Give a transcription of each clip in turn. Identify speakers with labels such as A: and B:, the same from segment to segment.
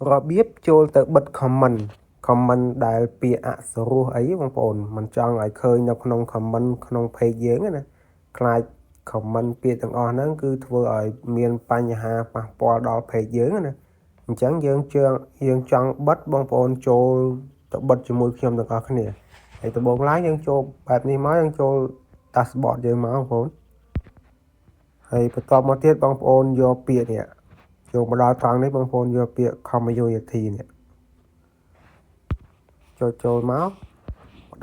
A: របៀបចូលទៅបិទ comment ដែលពាក្យអសរោះអីបងប្អូនមិនចង់ឲ្យឃើញនៅក្នុង comment ក្នុង page យើងណាខ្លាច comment ពាក្យទាំងអស់ហ្នឹងគឺធ្វើឲ្យមានបញ្ហាប៉ះពាល់ដល់ page យើងណាអញ្ចឹងយើងចង់បិទបងប្អូនចូលទៅបិទជាមួយខ្ញុំទាំងអស់គ្នាហើយដំបូងឡើងយើងចូលបែបនេះមកយើងចូល dashboard យើងមកបងប្អូនហើយបន្ទាប់មកទៀតបងប្អូនយកពាក្យនេះចូលមកដល់ត្រង់នេះបងប្អូនយកពាក្យ community នេះចូលមក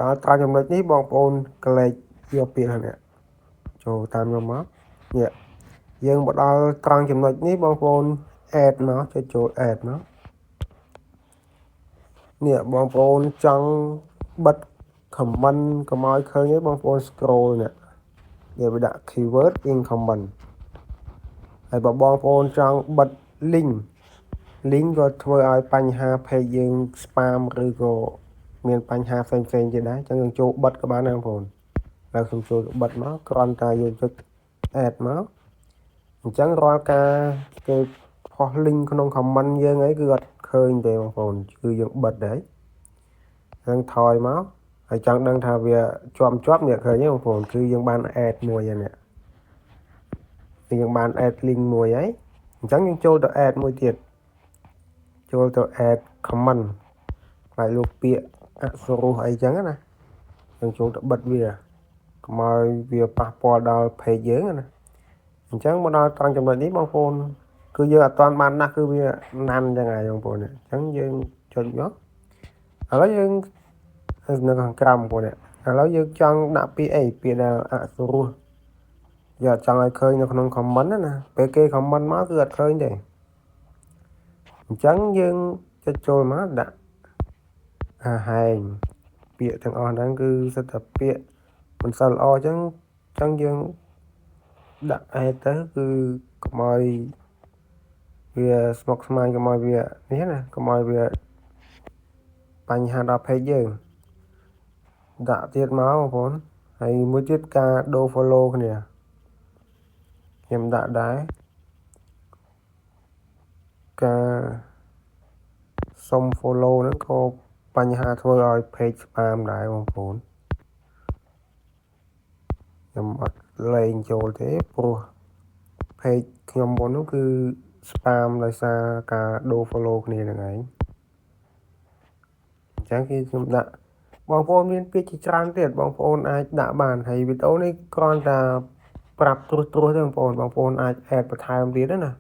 A: ដល់ត្រង់ចំណុចនេះបងប្អូនក្លែកយកពាក្យនេះចូលតាមខ្ញុំមកនេះយើងមកដល់ត្រង់ចំណុចនេះបងប្អូន add មកចូល add មកនេះបងប្អូនចង់បិទ comment កុំឲ្យឃើញទេបងប្អូន scroll នេះវាដាក់ keyword in comment ហើយបើបងប្អូនចង់បិទ link ក៏ធ្វើឲ្យបញ្ហា page យើង spam ឬក៏មានបញ្ហាផ្សេងទៀតដែរអញ្ចឹងយើងចូលបិទក៏បានដែរបងប្អូនហើយខ្ញុំចូលបិទមកគ្រាន់តែយើងចុច add មកអញ្ចឹងរាល់ការគេផុស link ក្នុង comment យើងអីគឺអត់ឃើញទេបងប្អូនគឺយើងបិទដែរយើងថយមកហើយចង់ដឹងថាវាជាប់នេះឃើញទេបងប្អូនគឺយើងបាន add មួយហើយនេះយើងបាន add link មួយហើយអញ្ចឹងយើងចូលទៅ add មួយទៀតចូលទៅ add comment ខ្លាចលោកពាក្យអសរោះអីចឹងណាយើងចូលទៅបិទវាកុំឲ្យវាប៉ះពាល់ដល់ page យើងណាអញ្ចឹងមកដល់ត្រង់ចំណុចនេះបងប្អូនគឺយើងអត់ទាន់បានណាស់គឺវាណាន់ចឹងហើយបងប្អូនអញ្ចឹងយើងចុចមកឥឡូវយើងនៅខាងក្រោមបងប្អូនឥឡូវយើងចង់ដាក់ពាក្យអីពាក្យដែលអសរោះយកអត់ចង់ឲ្យឃើញនៅក្នុង comment ណាពេលគេ comment មកគឺអត់ឃើញទេអញ្ចឹងយើងចុចចូលមកដាក់ហែងពាក្យទាំងអស់ហ្នឹងគឺសិតតែពាក្យមិនសូវល្អអញ្ចឹងយើងដាក់ add ទៅគឺកុំឲ្យវាស្មុគស្មាញកុំឲ្យវានេះណាកុំឲ្យវាបញ្ហាដល់ page យើងដាក់ទៀតមកបងប្អូនហើយមួយទៀតការដូរ follow គ្នាខ្ញុំដាក់ដែរការសុំ follow ហ្នឹងក៏បញ្ហាធ្វើឲ្យ page spam ដែរបងប្អូនខ្ញុំអត់លេងចូលទេព្រោះ page ខ្ញុំមុននោះគឺ spam ដោយសារការដូរ follow គ្នាហ្នឹងឯងអញ្ចឹងគឺខ្ញុំដាក់បងប្អូនមានពាក្យជាច្រើនទៀតបងប្អូនអាចដាក់បានហើយវីដេអូនេះគ្រាន់តែប្រាប់ត្រួសទេបងប្អូនអាច add បន្ថែមទៀតណា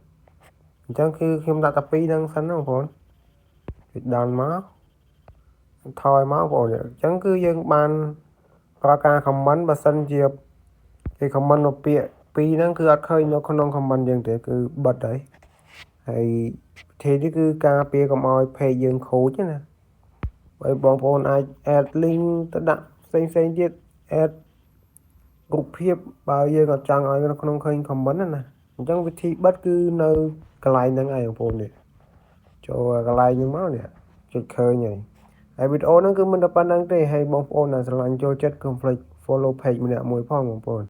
A: អញ្ចឹងគឺខ្ញុំដាក់តែ2ហ្នឹងសិនណាបងប្អូនវាដល់មកថយមកបងប្អូនអញ្ចឹងគឺយើងបានប្រការ comment បើសិនជាគេ comment នៅពាក្យ2ហ្នឹងគឺអត់ឃើញនៅក្នុង comment យើងទេគឺបិទហើយវិធីនេះគឺការពារកុំឲ្យ page យើងខូចណាបើបងប្អូនអាច add link ទៅដាក់ផ្សេងទៀត add រូបភាពបើយើងអត់ចង់ឲ្យនៅក្នុងឃើញ comment ណាអញ្ចឹងវិធីបិទគឺនៅកន្លែងហ្នឹងឯងបងប្អូននេះចូលកន្លែងហ្នឹងមកនេះចុចឃើញហើយវីដេអូហ្នឹងគឺមិនតែប៉ុណ្្នឹងទេហើយបងប្អូនដែលស្រឡាញ់ចូលចិត្តកុំភ្លេច follow page ម្នាក់មួយផងបងប្អូន